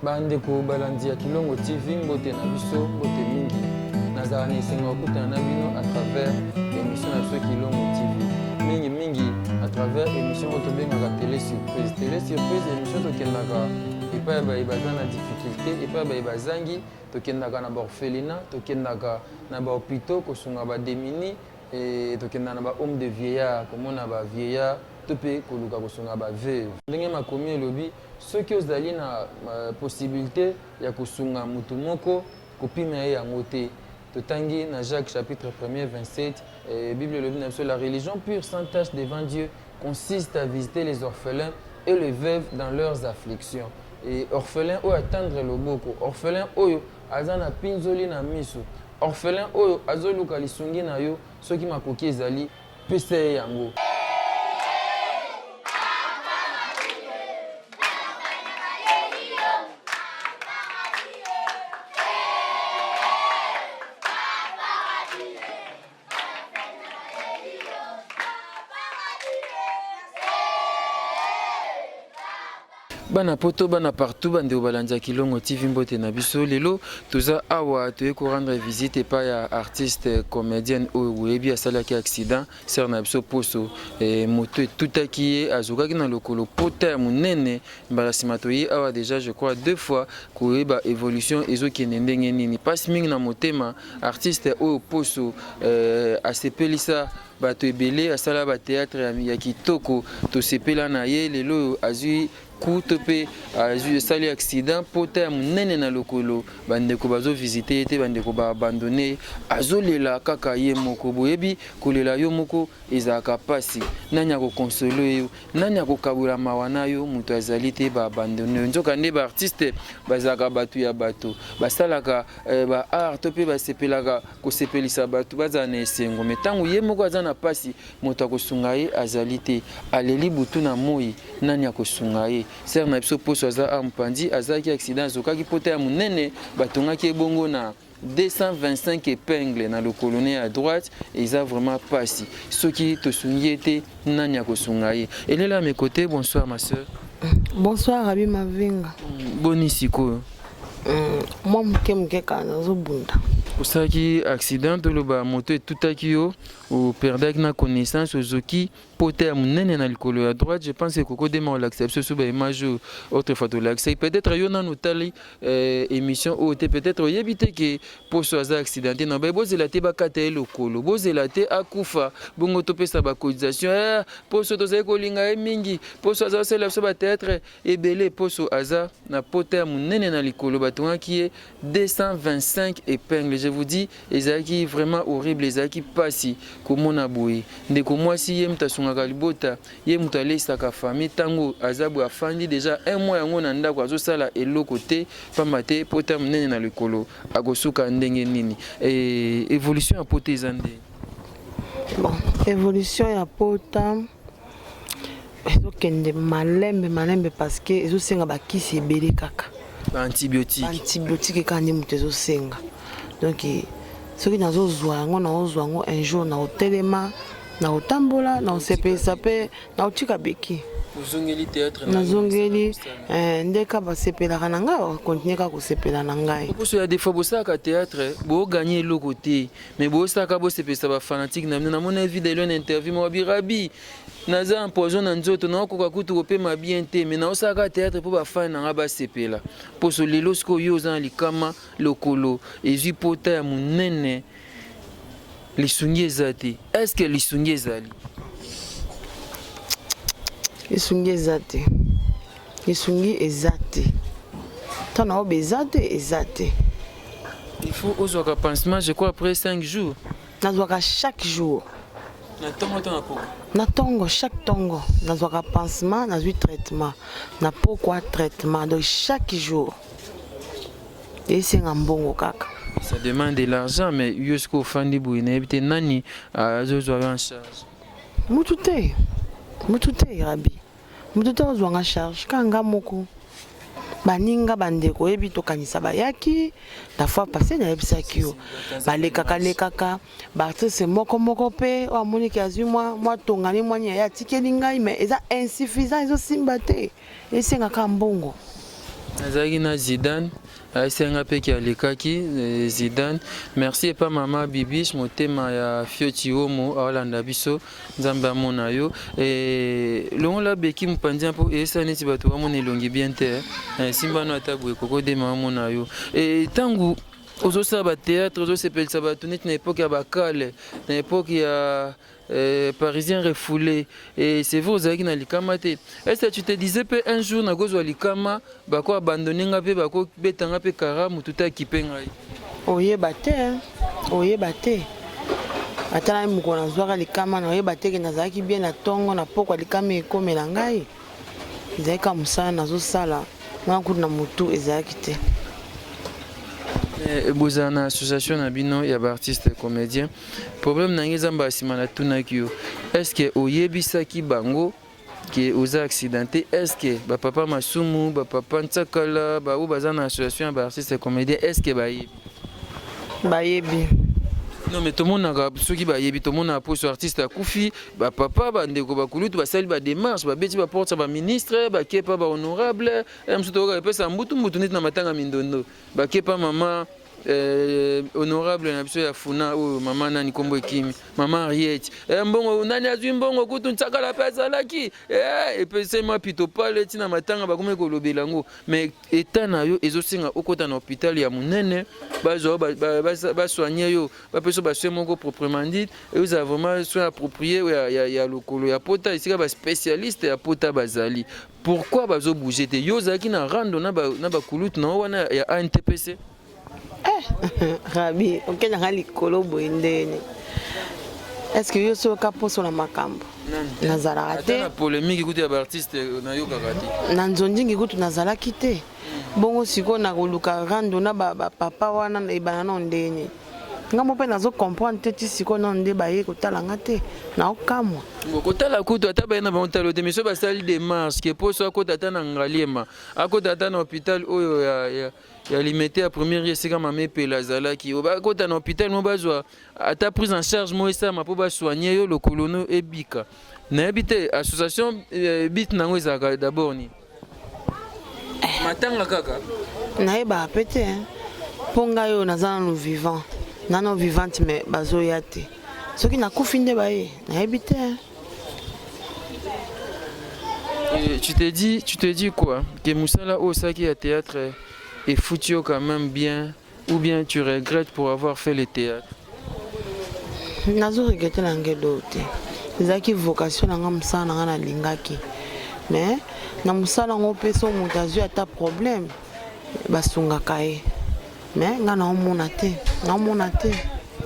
bandeko balandi ya Kilongo TV mbote na biso mbote mingi nazala na esenga okutana na bino à travers émission na biso Kilongo TV mingi à travers émission oyo tobengaka télé surprise émission tokendaka epai baye baza na difficulté epai baye bazangi tokendaka na baorphelinat tokendaka na bahôpitaux kosunga badémini tokendaka na bahomme de vieillard komona bavieillard to mpe koluka kosunga baveuve ndenge makomi elobi soki ozali na possibilité ya kosunga mutu moko kopima ye yango te totangi na Jacques chapitre 1er 27 Bible elobi na biso la religion pure sans tache devant Dieu consiste à visiter les orphelins et les veuves dans leurs afflictions et orphelin oyo atendre loboko orphelin oyo aza na pinzoli na miso orphelin oyo azoluka lisungi na yo soki makoki ezali pesa ye yango. Bana poto bana partout bande balanja Kilongo TV mbote na biso lelo toza awa toye ko rendre visite pa ya artiste comédienne oyebi asalaki accident ser na biso poso moto tutaki azokaki na lokolo pota munene mbala simato yi awa déjà je crois 2 fois koyeba évolution ezokende ndenge nini passe mingi na motema artiste oyo poso asepelisa bato ebele asala ba théâtre ya kitoko tosepela na ye lelo azui coupe pe sali accident pota ya munene na lokolo bandeko bazo visiter te bandeko ba abandonner azolela kaka ye moko boyebi kolela yo moko ezaka pasi nani ko consoler yo nani ko kabula mawana yo muto azali te ba abandonner nzoka nde ba artiste bazaka batu ya bato basalaka ba art to pe basepelaka ko sepelisa batu bazana esengo metango ye moko azana pasi muto akosunga ye azali te aleli butu na moi nani akosunga ye ser na biso poso aza ampandi azaki accident azokaki pota ya munene batongaki ebongo na 225 épingles na le colonel à droite et ça vraiment passé ce qui te sungi te nani akosunga ye elela à mes côtés. Bonsoir ma soeur. Bonsoir Rabi Mavinga. Bonisiko moi mke kana zo bunda osaki accident to loba moto etutaki yo o perdaki na connaissance ozoki pote ya munene na likolo ya droite. Je pense que koko dema on l'accepte sur ba image autre fois to l'accepte peut-être yo na notali émission o te peut-être yebite que poso aza accidenté na ba bozela te bakata e lokolo bozela te akufa bongo to pesa ba cotisation poso to zai kolinga e mingi poso aza sela so ba théâtre ebele poso aza na pote ya munene na likolo batongaki ye 225 épingles. Je vous dis ezaki vraiment horrible ezaki pasi komona boye ndeko mwasi ye mtasungaka libota ye mutalesaka famille tango azabu afandi déjà un mois yango na ndako azosala eloko te pamba te pota munene na likolo akosuka ndenge nini évolution ya pota ezande bon évolution ya pota ezokende malembe parce que ezosenga bakisi ebele kaka antibiotique kandi mutu ezosenga donc soki nazozwa yango un jour na hotelema na otambola na osepelisa pe na otika beki nazongeli ndeka basepelaka na ngai bakontinue kaka kosepela na ngai poso ya des fois bosalaka théâtre boganye eloko te mais bosalaka bosepelisa bafanatique na bino namona video na interview mawabi rabi naza empoison na nzoto naokoka kutu kopema bien te mais naosalaka théâtre mpo bafani na ngai basepela poso lelo sikoyo yo oza na likama lokolo ezwi pota ya monene lisungi eza te. Est-ce que lisungi ezali lisungi eza te lisungi eza te tana obe eza te il faut ozwaka pansement je crois après 5 jours nazwaka chaque jour na tongo chaque tongo nazwaka pansement nazwi traitement na pourquoi traitement donc chaque jour esenga mbongo kaka. Ça demande de l'argent mais yosko fandi buine ebite nani azozwa en charge mutute Rabi mutute ozwanga charge kanga moko baninga bandeko yebi tokanisa bayaki la fois passée na yebisaki yo balekaka baartiste moko pe amoni ki azwi mwa tongani mwanya ya tikeli ngai mais eza insuffisant ezosimba te esengaka mbongo Nazaki na Zidane. Aïsenga Peki Alekaki, Zidane. Merci et pas Mama Bibiche, motema ya Fioti Omo, Orlando Biso, Zamba Monayo. Et l'on l'a beki mpandia pour esa neti bato wa monelongi bien terre. Simba no atabwe koko de Mama Monayo. Et tangu ozo saba théâtre, ozo sepel sabato net na époque ya bakale, na époque ya parisien refoulé. Et c'est vrai, Zaki na likama te. Est-ce que tu te disais peu un jour na gozo likama bako abandonner nga pe bako betanga pe karamu tout équipé ngai. Oyeba te, oyeba te. Atala mukona zwaka likama na oyeba te ke nazaki bien na tongo na poko likama ekomela ngai. Ezaki ka musala nazo sala. Na kutu na mutu ezaki te. Vous avez une association de artistes comédiens. Le problème est-ce que vous avez bango qui est accidenté? Est-ce que papa Masumu, papa Ntsakala, vous avez une association d'artistes comédiens? Est-ce que vous avez non mais tout le monde a ceux qui bayebi tout le monde a posé artiste à Koufi papa bandeko bakulutu basali ba démarche ba beti ba porte ba ministre ba kepa ba honorable msuto ka pesa mbutu net na matanga mindondo ba kepa mama honorable na biso ya funa o mama nani kombo ekimi mama Ariette mbongo nani azwi mbongo kutu Ntsakala pesa laki pesa ma pito pale tina matanga ba komeko lobela ngo mais état na yo ezosinga okota na hôpital ya munene bazo ba soigner yo ba peso ba soin moko proprement dit et vous avez vraiment soin approprié ya lokolo ya pota ici ba spécialiste ya pota bazali pourquoi bazo bouger te yo zaki na rando na ba kulutu na wana ya ANTPC. Rabi, ok, na likolo boindene. Est-ce que yo so kapo so na makambo? Nazala te. Na polémique écoute ya artiste na yo kakati. Na nzonjingi kutu nazala kite. Bongo siko na koluka rando na ba papa wana na ibana na ndene. Ngamo pe nazo comprendre te ti siko na nde ba ye kotala ngate na okamwa. Kotala kutu ata ba na ba ontalo te miso ba sali des marches que poso akota ata na ngaliema. Akota ata na hôpital oyo ya limité à première yesika mame pe la zalaki. Oba kota na hôpital mo bazwa ata prise en charge mo esa ma po ba soigner yo le colono ebika. Na ebite association bit nango ezaka d'abord ni. Matanga kaka. Na eba pete ponga yo nazana no vivant. Nano vivante mais bazo yate. Soki na kufinde ba ye na ebite. Tu te dis quoi? Que Moussala Osaki à théâtre est foutu quand même bien ou bien tu regrettes pour avoir fait le théâtre? Nazo regretter l'angelo te. Ezaki vocation nanga musala nanga na lingaki. Mais na musala ngo peso mutazu ata problème basunga kae. Mais nga na omona te.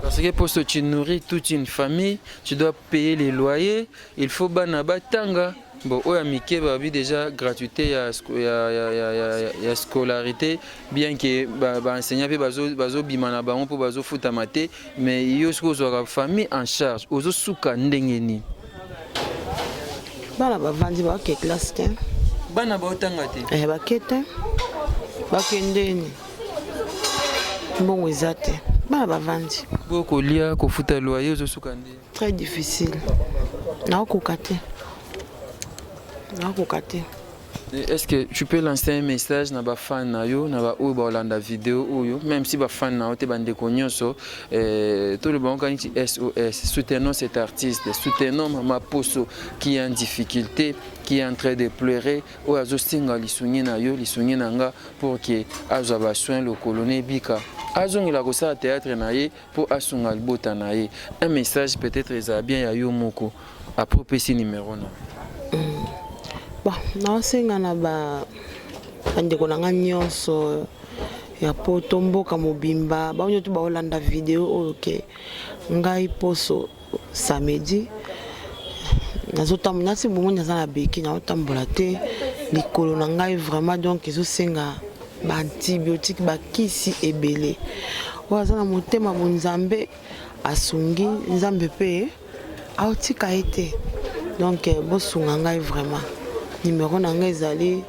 Parce que pour que tu nourris toute une famille, tu dois payer les loyers, il faut banabatanga. Bon, oya mike babi déjà gratuité ya scolarité bien que ba enseignant pe bazo bimana bango po bazo futa mate mais yo sko zo famille en charge ozo suka ndengeni bana bavandi ba ke classe te bana ba otanga te ba kete ba kendeni bon ezate bana bavandi boko lia ko futa loyer ozo suka ndé très difficile na okokate. Est-ce que tu peux lancer un message na ba fan na yo na ba ou ba olanda vidéo ou même si ba fan na te bande konyoso tout le bon quand SOS soutenons cet artiste soutenons Mama Poso qui est en difficulté qui est en train de pleurer ou azo singa lisungi na yo lisungi nanga pour que azo ba soin le colonel bika azongi la kosa théâtre na ye pour asunga albota na ye un message peut-être ça bien ya yo moko à propos si numéro na bon nasenga na ba ndeko nanga nyonso ya poto mboka mobimba baonyo tu baolanda vidéo oyo ke ngai poso samedi nazotambola nasi bongo naza na beki naotambola te likolo na ngai vraiment donc ezosenga ba antibiotique bakisi ebele oyo aza na motema bo nzambe asungi nzambe pe aotika ete donc bosunga ngai vraiment numéro nanga ezali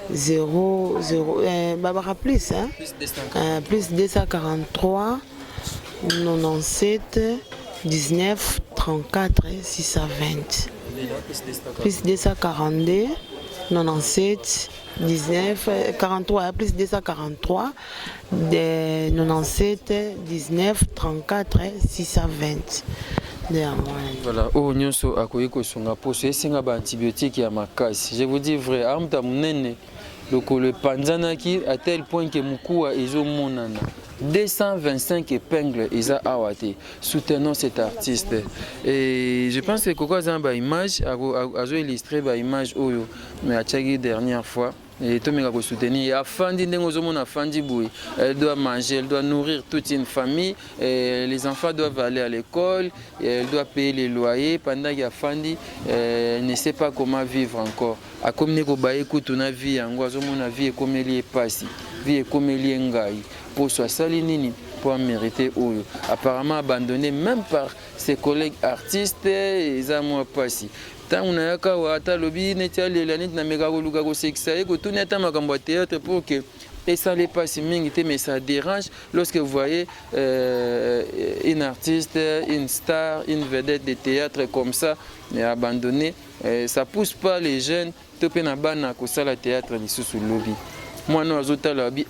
00 babaka plus hein plus 243 97 19 34 620 plus 242 97 19, 43, plus 243, 97, 19, 34, 620. Voilà, oh nyonso akoyi kosunga poso esenga ba antibiotique ya makasi. Je vous dis vrai, amta munene le panzanaki à tel point que mukuwa ezomonana. 225 épingles eza awate. Soutenons cet artiste. Et je pense que Koko Zamba image a illustré ba image oyo mais a tchagi dernière fois. Et tout le monde soutenir. Elle doit manger, elle doit nourrir toute une famille. Et les enfants doivent aller à l'école. Elle doit payer les loyers. Pendant qu'il y a Fandi, elle ne sait pas comment vivre encore. A comme ne kobaye kutuna vie angwa zomona vie comme elle est passée. Vie comme elle est ngai. Pour soi salinini pour mériter oyo. Apparemment abandonné même par ses collègues artistes et ça moi passé. On a ata lobby netiale la nit na mega luka ko sexa et ko tout neta makambo théâtre pour que et ça les passe mingité mais ça dérange lorsque vous voyez une artiste, une star, une vedette de théâtre comme ça mais abandonné, ça pousse pas les jeunes topé na bana ko sala théâtre ni sous lobby. Moi non azota lobby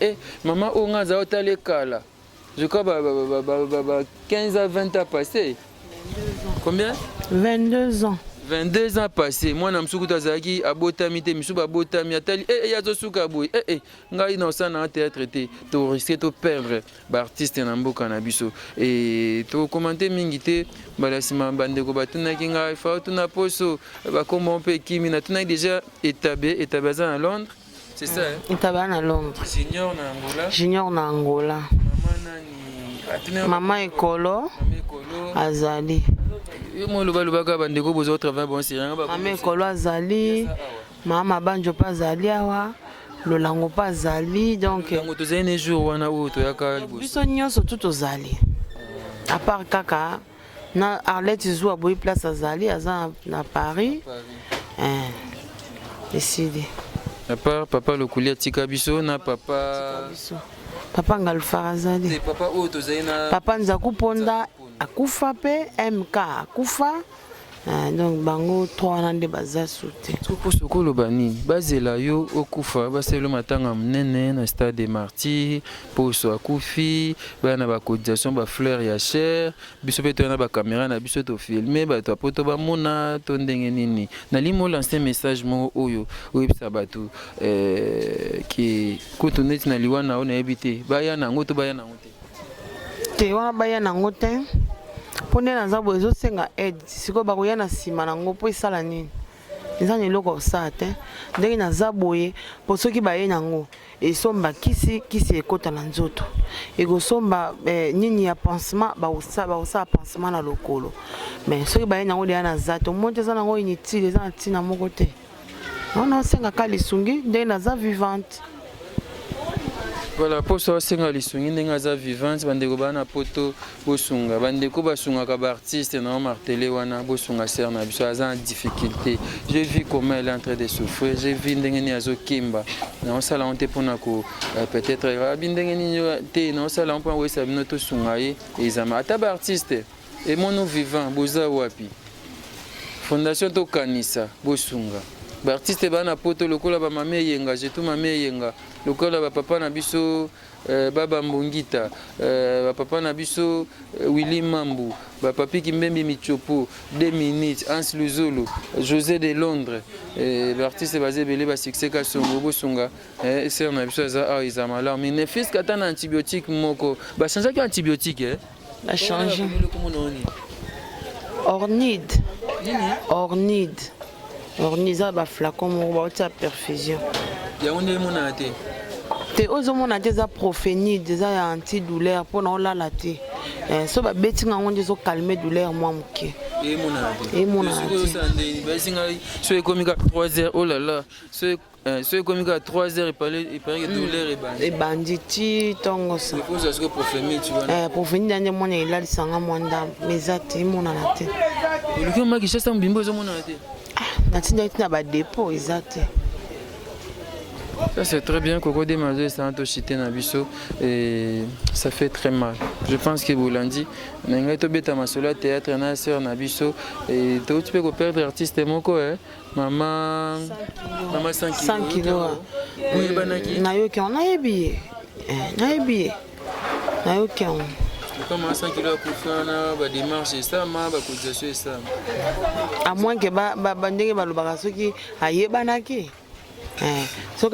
maman onga za otale kala. Je crois 15 à 20 ans passé. Combien? 22 ans. 22 ans passés, moi na msukuta zaki abotami te misuba botami atali yazo suka boy ngai na osana théâtre te to risquer to perdre ba artiste na mboka na biso et to commenter mingi te balasima bandeko batuna ki ngai fa tuna poso ba kombo pe kimi na tuna déjà établi à Londres, c'est ça hein? Établi à Londres. Junior na Angola. Maman nani Maman Ekolo azali. Maman Ekolo azali, Maman Banjo pas azali awa, Lolango pas azali donc biso nyonso tout ozali. À part kaka na Arlette Zou aboyi place azali aza na Paris. Décidé. À part papa le coulier tika biso na papa Papa Ngalfar azali. Papa Nzaku Ponda akufa pe MK akufa donc bango 3 ans de baza sauté pour ce que le bani bazela yo okufa baselo matanga mnene na stade des martyrs pour so akufi bana ba cotisation ba fleur ya cher biso pe to na ba caméra na biso to filmer ba to poto ba mona to ndenge nini na limo lancer message mo oyo oyebisa bato qui kutu net na liwana ona ebite baya na ngoto baya na ngote te wana baya na ngote pone na zabo ezosenga aide siko bakoya na sima nango po esala nini eza eloko osala te ndenge na zaboye po soki baye nango esomba kisi ekota na nzoto ekosomba nini ya pansement baosala pansement na lokolo mais soki baye nango deya na za to monte eza nango inutile eza na ntina moko te wana osenga ka lisungi ndenge naza vivante. Voilà, pour ça, c'est un lisungi n'engaza vivante, bandeko bana poto bosunga, bandeko basunga kaba artiste na martelé wana bosunga ser na biso aza en difficulté. J'ai vu comment elle est en train de souffrir, j'ai vu ndengeni azo kimba. Na osala onte pona ko peut-être ndengeni te na osala on pa wesa binoto sunga ye ezama ataba artiste et mono vivant boza wapi. Fondation to kanisa bosunga. Ba artiste bana poto lokola ba mame yenga jetu mame yenga lokola ba papa na biso baba Mbongita ba papa na biso Willy Mambu ba papi Kimbembi Michopo 2 minutes Hans Luzolo José de Londres ba artiste basé belé ba succès ka songo bosunga c'est na biso za a izamala mais ne fils kata na antibiotique moko ba changer ka antibiotique ba changer Ornide Orniza ba flacon mo ba ta perfusion. Ya onde mona te. Te ozomona te za profénide za ya antidouleur pour na la te. So ba betinga onde zo calmer douleur moi muke. Et mona te. Et mona te. Ba singa so ekomika 3 heures oh là là. So ekomika 3 heures il paraît que douleur est bandit. Et banditi tongo ça. Il faut ça que profénide tu vois. Profénide ande mona ila lisanga mwanda mezate mona na te. Le qui m'a qui cherche un bimbo zo mona te. Natinda tina ba dépôt ezate. Ça c'est très bien, Coco de Mazo et Santo Chité Nabiso, et ça fait très mal. Je pense que vous l'avez dit, Nenga Tobeta Masola Théâtre, Nasser Nabiso, et tu peux perdre artiste Moko, maman 100 kilos. Oui, Banaki. Nayoki, on a ébillé. Nayoki. Comment 100 kilos pour faire la démarche et ça, ma cotisation et ça. À moins que Bandé Balobarasoki aille Banaki. C'est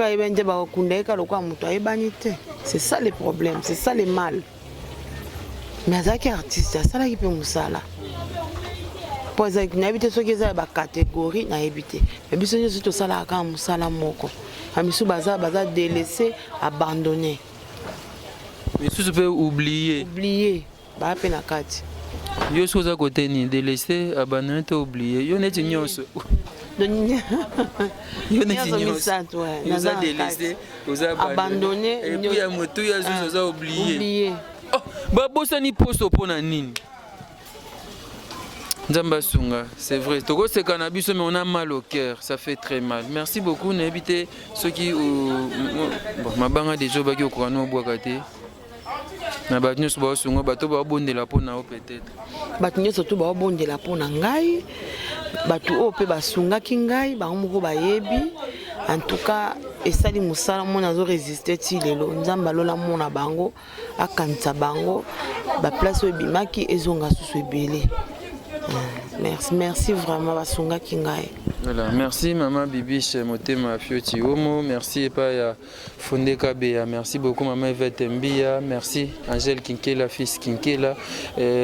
ça le problème, c'est ça le mal. Mais il y a artiste, c'est ça qui peut nous ça là. Pour ça, il y a des catégories, il y a des mais si on tout ça là, quand nous ça là moko, ami sous bazar délaissé, abandonné. Mais si tu peux oublier, bah peine à quatre. Yo chose à côté ni délaissé, abandonné, oublié. Yo n'est ignoce. Vous avez délaissé, vous avez abandonné, et puis il y a moto, il y a juste oublié. Oh, babosa ni poso pona nini. Nzamba Sunga, c'est vrai. Togo c'est cannabis, mais on a mal au cœur, ça fait très mal. Merci beaucoup, n'habitez ceux qui ma banga déjà baki au courant au boakate. Na batnyo so ba sunga bato ba bondela pona peut-être. Batnyo surtout ba bondela pona ngai. Batu o pe basunga kingai ba moko ba yebi. En tout cas, esali musala mona zo résister ti lelo. Nzamba lola mona bango akanisa bango ba place o bimaki ezonga susu ebele. Merci vraiment basunga kingai. Voilà, merci Maman Bibiche Motema Fioti Omo, merci Epaya Fondé Kabea, merci beaucoup Maman Yvette Mbia, merci Angèle Kinkela, fils Kinkela,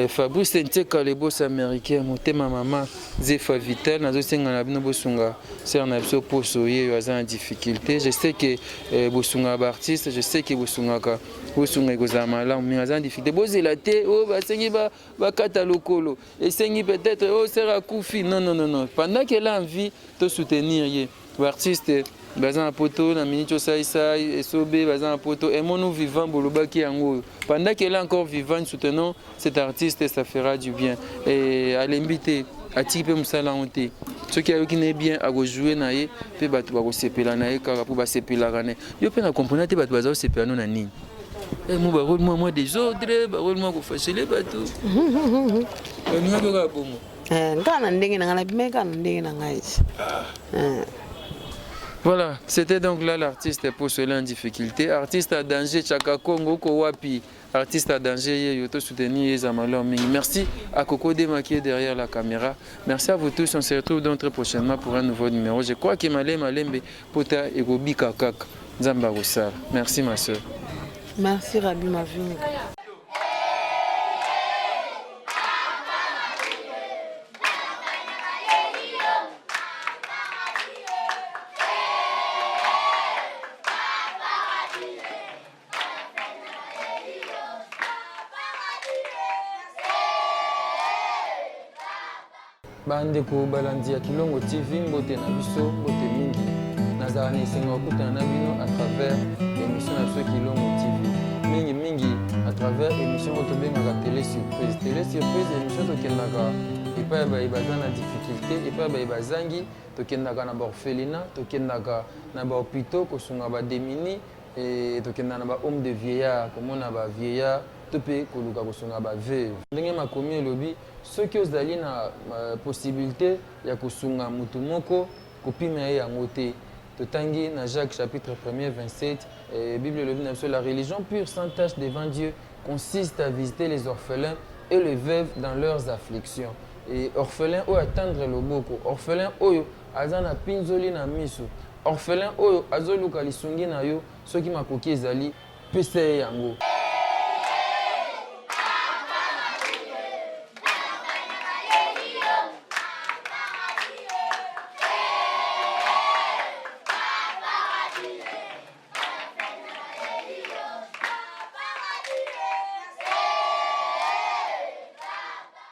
Fabrice Nteka, les boss américains, Motema Maman Zefa Vital, Nazo Senga Nabino Bosunga, Ser Nabso Posoye, Yoazan en difficulté. Je sais que Bosunga artiste, je sais que Bosunga Gozamala, mais Yoazan en difficulté. Bozélate, oh, Basengi Bakata Lokolo, et Sengi peut-être, oh, Sera Koufi, non. Pendant qu'elle a envie de soutenir l'artiste, bazan poto na minito saïsa et sobé bazan poto et mon vivant bolobaki yango. Pendant qu'elle est encore vivante, soutenons cet artiste et ça fera du bien. Et à l'inviter, à tipe musala honte. Ceux qui est bien à jouer naé, pe batu ba sepela naé car pour ba sepela rané. Yo pe na comprendre te batu bazo sepela non na nini. Et moi barol moi des autres, barol moi ko facile batu. Ni ngako ka bomo. Voilà, c'était donc là l'artiste pour cela en difficulté. Artiste à danger, Chaka Kongo, Kowapi. Artiste à danger, Yoto soutenir Zamalon Mingi. Merci à Coco Dema qui est derrière la caméra. Merci à vous tous. On se retrouve donc très prochainement pour un nouveau numéro. Je crois que Malembe Pota et Gobi Kakak Zamba Roussar. Merci ma soeur. Merci Rabi Maving. Bandeko balandi ya Kilongo TV mbote na biso mbote mingi nazala na esenga okutana na bino à travers émission na biso Kilongo TV mingi à travers émission oyo tobengaka télé surprise émission tokendaka epai baye baza na difficulté epai baye bazangi tokendaka na baorphelinat tokendaka na bahôpitaux kosunga badémini et tokendaka na bahomme de vieillard komona bavieillard to mpe koluka kosunga baveuve ndenge makomi elobi soki ozali na possibilité ya kosunga mutu moko kopima ye yango te totangi na Jacques chapitre 1er 27 Bible elobi na biso la religion pure sans tache devant Dieu consiste à visiter les orphelins et les veuves dans leurs afflictions et orphelin oyo atendre loboko orphelin oyo aza na pinzoli na miso orphelin oyo azoluka lisungi na yo soki makoki ezali pesa ye yango